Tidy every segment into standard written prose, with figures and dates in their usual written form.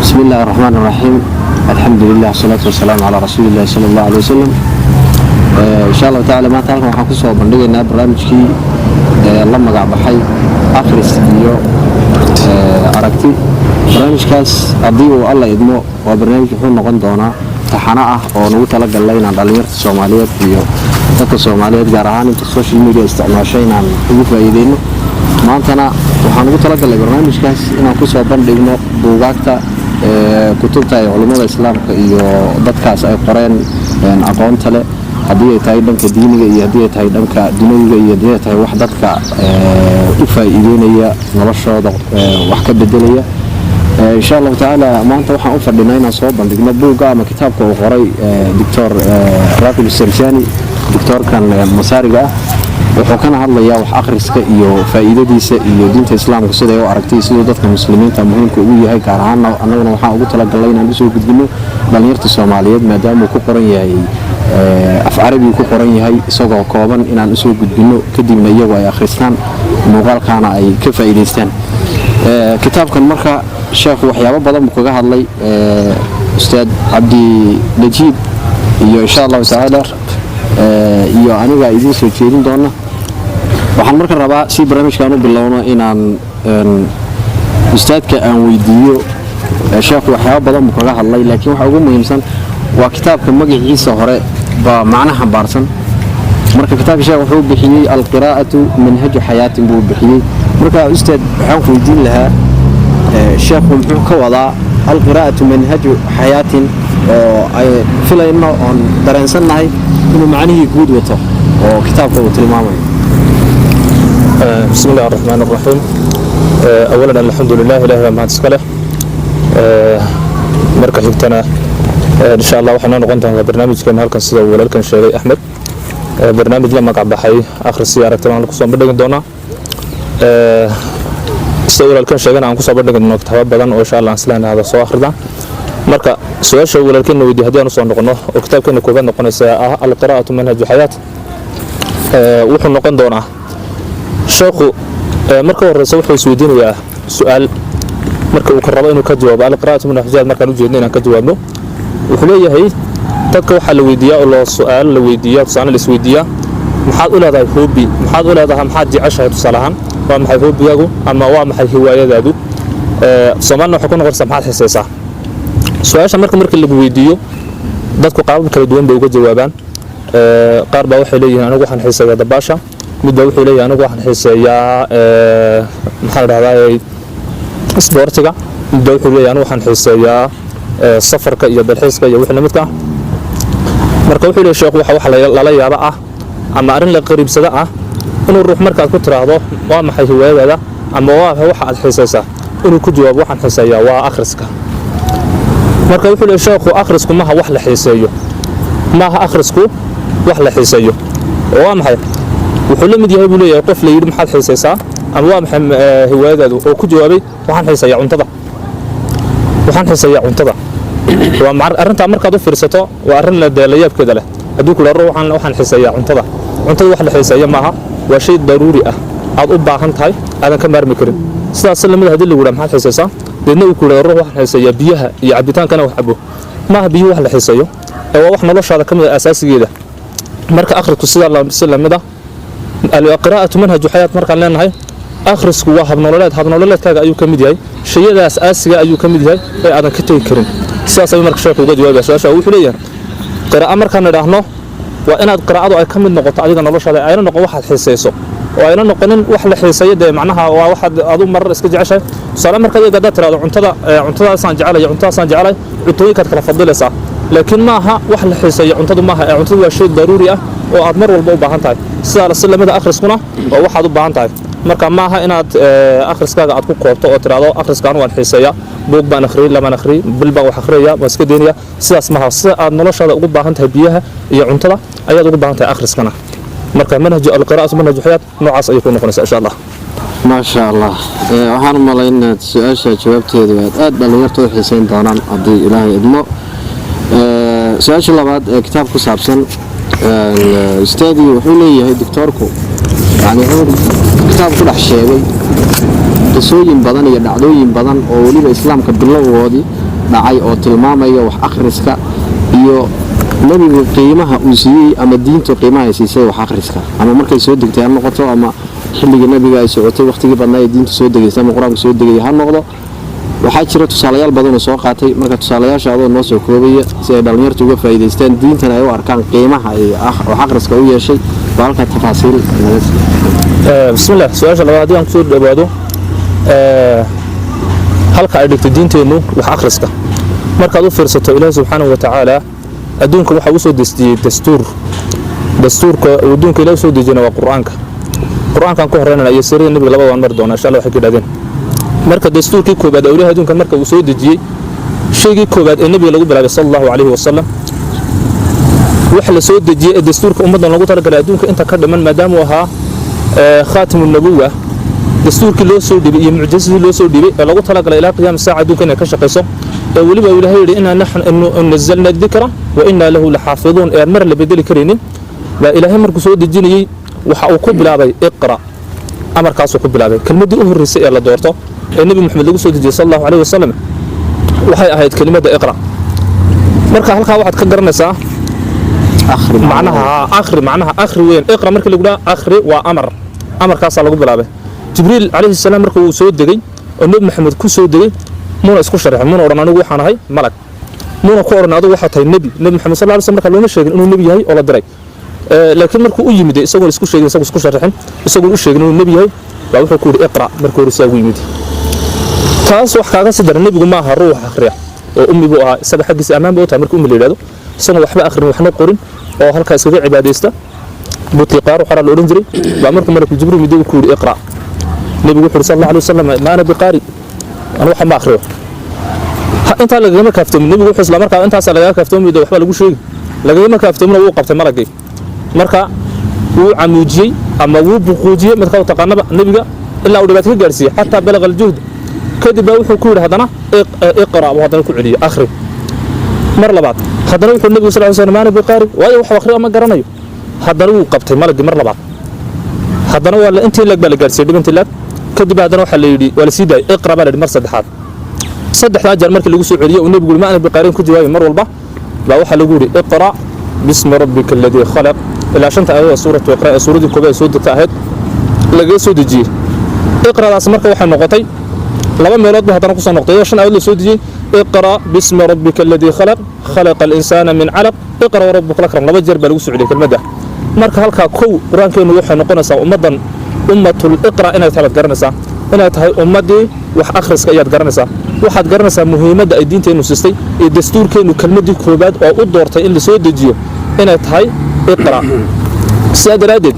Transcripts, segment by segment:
بسم الله الرحمن الرحيم. الحمد لله والصلاة والسلام على رسول الله صلى الله عليه وسلم. إن شاء الله تعالى ما تعرف waxaan ku soo bandhigaynaa barnaamijkii la magac baxay akhris iyo aragti. barnaamijkaas haddii uu alla idmo waa barnaamij wuxuu noqon doonaa taxana ah oo nagu tala galay inaan dhalinyarta Soomaaliyeed iyo dadka Soomaaliyeed gaar ahaan inta social media isticmaashay inaan ugu faa'iideyno. maantana waxaan ugu tala galay barnaamijkaas inaan ku soo bandhigno buugaagta kutubta ay culimada islaamka iyo dadkaas ay qoreen aqoonta leh haddii ay tahay dhanka diiniga iyo haddii ay tahay dhanka dunyawiga iyo haddii ay tahay wax dadka u faa'iideynaya noloshooda wax ka bedelaya. إن شاء الله تعالى ما أنت وحنا أفضل إننا صوبا نبوغا ما كتابك وقرأي دكتور راقب السرجاني دكتور كان مسارقة وحكنا هذا يا وح آخر سك إيو فائدة دي س إيو دين الإسلام كسيدة يو عرفتي سيدة ضد المسلمين تمهم كوي هاي كارهانا أنا وحنا أقول تلا قلنا نسوي قدمه بليرت الصوماليات ما دام كوكورين هاي أفعربي كوكورين هاي سوق قابن إن نسوي قدمه كدينا يو يا خريستان مقال كان أي كفائدتان كتاب كان مرة شيخ وحيابه بدل مكوجه هذلي أستاذ عبدي نجيب إياه إن شاء الله تعالى إياه أنا قاعدين سويتين دونا وحنمرك الربع سي برامج كانوا باللونه إن أستاذ كأن ويديو شيخ وحيابه بدل مكوجه هذلي لكن وحقوم مهمسن وكتاب كان مجيء عيسى هراء بمعنى بارسن مرك كتاب شيخ وحب بحيي القراءة منهج حياة بو بحيي مرك أستاذ حاول ويدين لها الشيخ محمد كوضع القراءة منهج حياة في لأنه درسنا هاي إنه معنيه جود وطه وكتاب وتلمامه. بسم الله الرحمن الرحيم. أولا الحمد لله إله ما تسكله مركز حكتنا إن شاء الله وحنا نقدم برنامج كما هلكن سيدا ولكن شيخ أحمد برنامج لما قعد بحي آخر السيارة تمام لكم بدنا دونا سؤال كان شيئا عن كسب بدنا نكتب بدن وإن شاء الله أصلنا هذا سؤال آخر مركا سؤال شو ولكن ودي هدي أنا صار نقنه وكتاب كنا كوبان نقنه القراءة منهج حياة وحنا نقن دونا شوقو مركا الرسول في السويدين ويا سؤال مركا وكربين وكجواب القراءة منهج حياة مركا نوجدنا إن كجوابه وخليه هي تذكر حل ويديا الله السؤال الويديا تصانع السويدية محاد ولا ذا هوبي محاد ولا ذا هم حد عشرة تصالحان waa maxay hobbiyagu ama waa maxay hiwaayadaadu Soomaaliya waxa ku noqon samxad xiiseesa su'aasha markii lagu weydiiyo dadku qaabab kala duwan bay uga jawaabaan qaar baa waxay leeyihiin anigu waxaan xiiseeyaa dabaasha mid baa wuxuu leeyahay anigu waxaan xiiseeyaa maxaa la dhahdaa sportiga mid baa wuxuu leeyahay anigu waxaan xiiseeyaa safarka iyo dalxiiska iyo wixii lamidka marka wuxuu leeyahay sheekhu waxa la yaaba ah ama arin la qariibsada ah inuu ruux markaad ku tiraahdo waa maxay hiwaayada ama waa waxa aad xiisaysaa inuu ku jawaabo waxaan xiisayaa waa akhriska marka wuxuu leeyahay sheekhu akhrisku ma wax la xiiseeyo ma akhrisku wax la xiiseeyo waa maxay wuxuu la mid yahay buu leeyahay qof la yiri maxaad xiisaysaa ama waa maxay hiwaayadaadu oo ku jawaabay waxaan xiisayaa cuntada waa arinta markaad u fiirsato waa arin la deelayaabkeeda leh hadii ku leeyahay waxaan xiisayaa cuntada wax la xiiseeyo maaha waa shay daruuri ah aad u baahan tahay aadan ka maarmi karin sidaas lamada hadii lagu yiraahdo maxaad xiiseesaa deedna uu ku leeyahay waxaan xiiseeyaa biyaha iyo cabitaankana wax cabo maaha biyo wax la xiiseeyo ee waa wax noloshaada kamid ah asaasigeeda marka akhrisku sida lamida al-qiraa'atu manhaj hayat marka leenahay akhrisku waa hab nololeedkaaga ayuu kamid yahay shayadaas aasiga ayuu kamid yahay ee aadan ka tagi karin sidaas ay marka sheekhu uga jawaabay su'aasha wuxuu leeyahay qiraa'o marka nidhaahno waa inaad qiraa'adu ay kamid noqoto adiga noloshaada ayna noqon waxaad xiiseyso oo ayna noqonin wax la xiiseeyo macnaha waa waxa aad u marar iska jeceshay salaam marka ay gada tiraado cuntadaasaan jecelahay cuntooyinkaad kala fadhilaysaa laakiin maaha wax la xiiseeyo cuntadu maaha cuntadu waa shay daruuri ah oo aad mar walba u baahan tahay sidaas lamada akhriskuna waa waxaad u baahan tahay marka maaha inaad akhriskaaga aad ku koobto oo tiraado akhriskaan waan xiiseeyaa buug baan akhriyo lama akhriyo bil baan wax akhriyaa waan iska deeniyaa sidaas maaha sida aad noloshaada ugu baahan tahay biyaha iyo cuntada ayaad ugu baahan tahay akhriskana marka manhaj al-qiraa'atu manhaj hayat noocaas ay ku noqonaysaa insha Allah ما شاء الله waxaan malaynaa su'aasha jawaabteedu aad dhalinyartu u xiiseyn doonaan hadii Ilaahay idmo su'aasha labaad ee kitaab ku saabsan ustaadii wuxuu leeyahay doctorku yani kitaab ku dhex sheegay qisooyin badan iyo dhacdooyin badan oo weliba islaamka bilowgoodii dhacay oo tilmaamaya wax akhriska iyo nabigu qiimaha uu siiyey ama diintu qiimaha ay siisay wax akhriska ama markay soo degtay ha noqoto ama xilligii nabiga ay socotay waqtigii badnaa ee diintu soo degaysay ama qur-aanku soo degay ha noqdo waxaa jira tusaalayaal badan oo soo qaatay marka tusaalayaasha adoo noo soo koobaya si ay dhalinyartu uga faa'iidaystaan diintan ay u arkaan qiimaha ay wax akhriska u yeeshay waa halka tafaasiil bismillah su'aasha labaad haddii aan kusoo dhawaado halka ay dhigtay diinteennu wax akhriska markaad u fiirsato ilaahi subxaanahu wa tacaala adduunka waxa uu soo dejiyey dastuurka adduunka ilaahi soo dejiyana waa qur-aankan ku horeynana iyo sirada nabiga labada waan mari doonaa insha Allah waxay ka yidhahdeen marka dastuurkii koobaad ee ilaahi adduunkan marka uu soo dejiyey shaygii koobaad ee nabiga lagu bilaabay sallallahu alayhi wasallam wax la soo dejiyey ee dastuurka ummadan lagu talagalay adduunka inta ka dhiman maadaama uu ahaa khaatimun nabuwa dastuurkii loo soo dhibay iyo mucjisadii loo soo dhibay ee lagu talagalay ilaa qiyaam saaca adduunka inay ka shaqeyso ee weliba ilaahay yidhi inaa naxnu nazzalna dikra wa inaa lahu laxaafiduun ee mar la bedeli karaynin baa ilaahay markuu soo dejinayey waxa uu ku bilaabay iqra amarkaasuu ku bilaabay kelmaddii u horreysay ee la doorto ee nebi moxamed lagu soo dejiyey sallallahu alayhi wasallam waxay ahayd kelimadda iqra marka halkaa waxaad ka garanaysaa macnaha akhri weyn iqra markii lagu dhaha akhri waa amarkaasaa lagu bilaabay jibriil calayhi salaam marka uu soo degay oo nebi moxamed ku soo degay muuna isku sharxin muuna odhan anigu waxaan ahay malag muuna ku odhan adigu waxaa tahay nebi moxamed sallallahu alayhi wasallam marka looma sheegin inuu nebi yahay oo la diray laakiin markuu u yimid isagoo isku sheegin isagoo isku sharxin isagoo u sheegin inuu nebi yahay baa wuxuu ku yidhi iqra markii hore saa ugu yimid taas wax kaaga sii daran nebigu ma aha ruux akhriya oo ummi buu ahaa isaga xaggiisa ammaan bay u tahay markii ummi la yidhahdo isagoo waxba akhrin waxna qorin oo halkaa iskaga cibaadaysta butii qaar waxaa la odhan jiray baa markuu malakul jibriil midda ku yidhi iqra nebigu wuxuu yidhi sallallahu alayhi wasallam ma ana biqaari anu waxa ma akhriyo intaa lagama kaaftoomin nebigu wuxuu isla markaa intaasaa lagaga kaaftoomi waxba lagu sheegi lagama kaaftoomina wuu qabtay malagii marka wuu camuujiyey ama wuu buquujiyey marka taqaanaba nebiga ilaa uu dhibaato ka gaarsiiyey xataa balaga aljuhd kadib baa wuxuu ku yidhi haddana iqra buu haddana ku celiyey akhri mar labaad haddana wuxuu nebigu sal slam maana biqaari waayo wax akhriyo ma garanayo haddana wuu qabtay malagii mar labaad haddana waa intii lag baa la gaarsiiyey dhibantii lag kadib haddana waxaa la yidhi waa la sii daayey iqra baa la yidhi mar saddexdaa jeer markii lagu soo celiyey uu nebigu yidhi ma ana biqaarin ku jawaabay mar walba baa waxaa lagu yidhi iqra bismi rabbika alladii khalaq ilaa shanta aayada suuratu iqra ee suuradii koobaad soo degta ahayd lagaga soo dejiyey iqradaas marka waxay noqotay laba meelood bay haddana ku soo noqday shan aayad la soo dejiyey iqra bismi rabbika alladii khalaq khalaqa al-insaana min calaq iqra wa rabbuka lakram laba jeer baa lagu soo celiyey kelmadda marka halkaa kow qur-aankeennu waxay noqonaysaa ummatul iqra inay tahay baad garanaysaa inay tahay ummaddii wax akhriska ayaad garanaysaa waxaad garanaysaa muhiimadda ay diinteennu sistay iyo dastuurkeennu kelmaddii koobaad oo u doortay in la soo dejiyo inay tahay iqra sidaa daraaddeed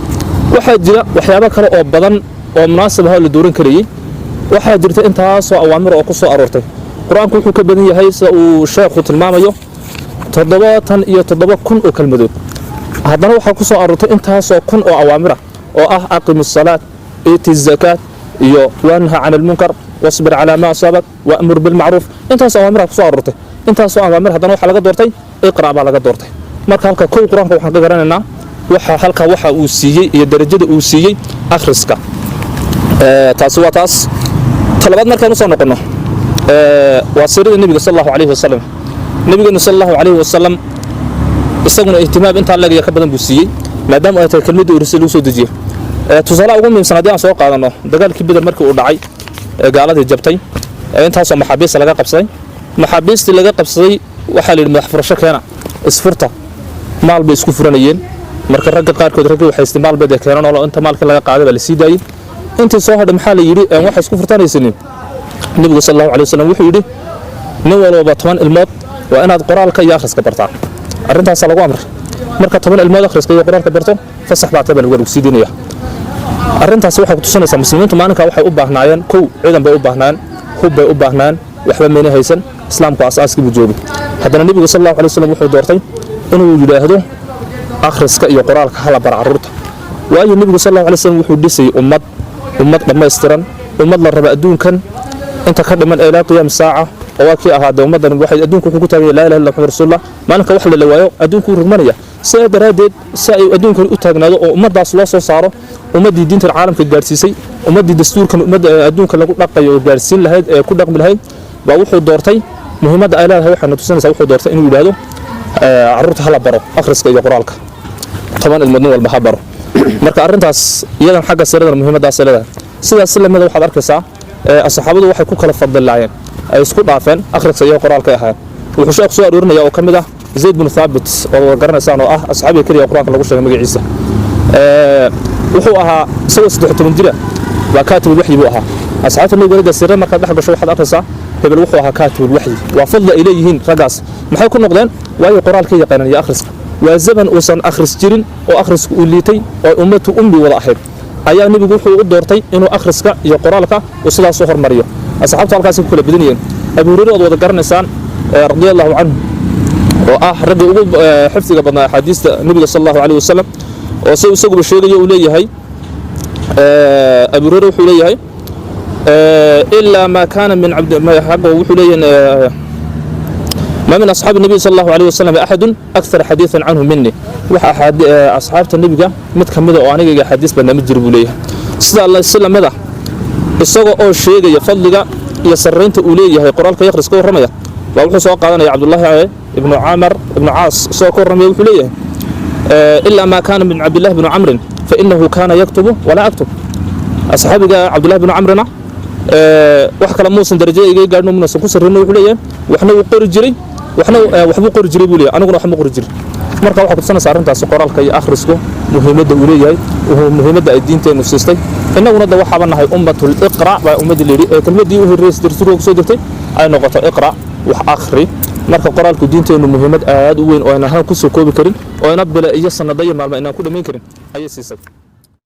waxaa jira waxyaabo kale oo badan oo munaasib ah oo la dooran karayey waxaa jirta intaasoo awaamir oo ku soo aroortay qur-aanku wuxuu ka badan yahay sida uu sheekhu tilmaamayo 77,000 oo kelmadood haddana waxaa ku soo aroortay intaasoo kun oo awaamir ah oo ah aqimi salaat iti zakaat iyo wanha can almunkar wasbir calaa maa asaabak waamur bilmacruuf intaas awaamir ku soo aroortay intaasoo awaamir haddana waxaa laga doortay iqra baa laga doortay marka halka kow qur-aanka waxaan ka garanaynaa halka waxa uu siiyey iyo darajada uu siiyey akhriska taasi waa taas talabaad markaan usoo noqono waa sirada nebiga sallallahu alayhi wasallam nebigeenu sallallahu alayhi wasallam isaguna ihtimaam intaa leegaya ka badan buu siiyey maadaama ay tahay kelmadii uu lagu soo dejiyey tusaalaha ugu muhiimsan haddii aan soo qaadano dagaalkii bedel markii uu dhacay gaaladii jabtay intaasoo maxaabiista laga qabsaday maxaabiistii laga qabsaday waxaa la yidhi madax furasho keena isfurta maal bay isku furanayeen marka ragga qaarkood raggii waxay istimaal bay keenan oo inta maalkii laga qaaday baa la sii daayey intii soo hadhay maxaa la yidhi waxay isku furtanaysanin nebigu sallallahu alayhi wasallam wuxuu yidhi nin walba 10 ilmood waa inaad qoraalka iyo akhriska bartaan arrintaas lagu amray marka 10 ilmood akhriska iyo qoraalka barto fasax baa tabal lagu sii diinaya arrintaas waxay ku tusinaysaa muslimiintu maalinka waxay u baahnaayeen kow ciidan bay u baahnaan hub bay u baahnaan waxba meena haysan islaamku asaaskii buu joogay haddana nebigu sallallahu alayhi wasallam wuxuu doortay inuu yiraahdo akhriska iyo qoraalka hala bar carruurta waayo nebigu sallallahu alayhi wasallam wuxuu dhisay ummad dhammaystiran ummad la raba adduunkan inta ka dhiman ilaa qiyaam saaca oo waa kii ahaada ummadan waxay adduunku ku taagay laa ilaaha illa muhammad rasuulullah maalinka wax la waayo adduunku rugmanaya sida daradeed si ay adduunka u taagnaado oo ummadaas loo soo saaro ummadii diinta caalamka gaarsiisay ummadii dastuurkan ummadda adduunka lagu dhaqayo oo gaarsiin lahayd ee ku dhaqmi lahayd baa wuxuu doortay muhiimadda ay leedahay waxay tusinaysaa wuxuu doortay inuu yiraahdo carruurta hala baro akhriska iyo qoraalka toban ilmoodin walba ha baro marka arrintaas iyadan xagga sirada muhiimaddaas leedahay sidaas lamada waxaad arkaysaa asxaabadu waxay ku kala fadlaayeen ay isku dhaafeen akhriska iyo qoraalka ahaan wuxuu sheekhu soo aruurinaya oo kamid ah Zayd bin Thabit oo garanaysaan oo ah asxaabiga kaliya quraanka lagu sheegay magaciisa wuxuu ahaa 13 jira waa kaatib wahyi buu ahaa asxaabta nabiga sirada marka dhex gasho waxaad arkaysaa hebel wuxuu ahaa kaatib wahyi waa fadla ilayhiin ragaas maxay ku noqdeen waayo qoraalka yaqaanaan iyo akhriska waa zaman uusan akhris jirin oo akhrisku uu liitay oo ummadu ummi wada ahayd ayaa nabigu wuxuu u doortay inuu akhriska iyo qoraalka uu sidaas soo hormariyo asxaabta halkaas ku kala badanayeen Abu Hurayra wada garanaysaan radiyallahu anhu oo ah ragga ugu xifdiga badnaa xadiista nabiga sallallahu alayhi wasallam oo soo isagu sheegay uu leeyahay Abu Hurayra wuxuu leeyahay illa ma kana min abd ma yahab wuxuu leeyahay ما من أصحاب النبي صلى الله عليه وسلم أحد أكثر حديثا عنه مني أصحاب النبي متكملة وأنا حديث بنا مجرب ليه صلى الله عليه وسلم ماذا الصلاة أو شيء يفضل يسرنت أوليه هي قرآن يخرج كور رمية وأبو سواء قال يا عبد الله ابن عامر ابن عاص سواء كور رمية وحليه إلا ما كان من عبد الله بن عمرو فإنه كان يكتب ولا أكتب أصحاب عبد الله بن عمرو wax kala muusan darajo iga gaadhno muna soo ku sarreeyay wuxuu leeyahay waxna uu qori jiray waxbuu qori jiray buu leeyahay aniguna waxma qori jiray marka waxa ku tusanaysaa arrintaas qoraalka iyo akhrisku muhiimadda uu leeyahay muhiimadda ay diinteenu siistay innaguna waxa nahay ummatul iqra baa ummadii leeyahay kelmadii uu horeeyay darsiga soo dirtay ay noqoto iqra wax akhri marka qoraalku diinteenu muhiimad aad u weyn oo aan ahaan ku soo koobi karin oo ina bila iyo sanadaya maalmo inaan ku dhameyn karin ayay siisay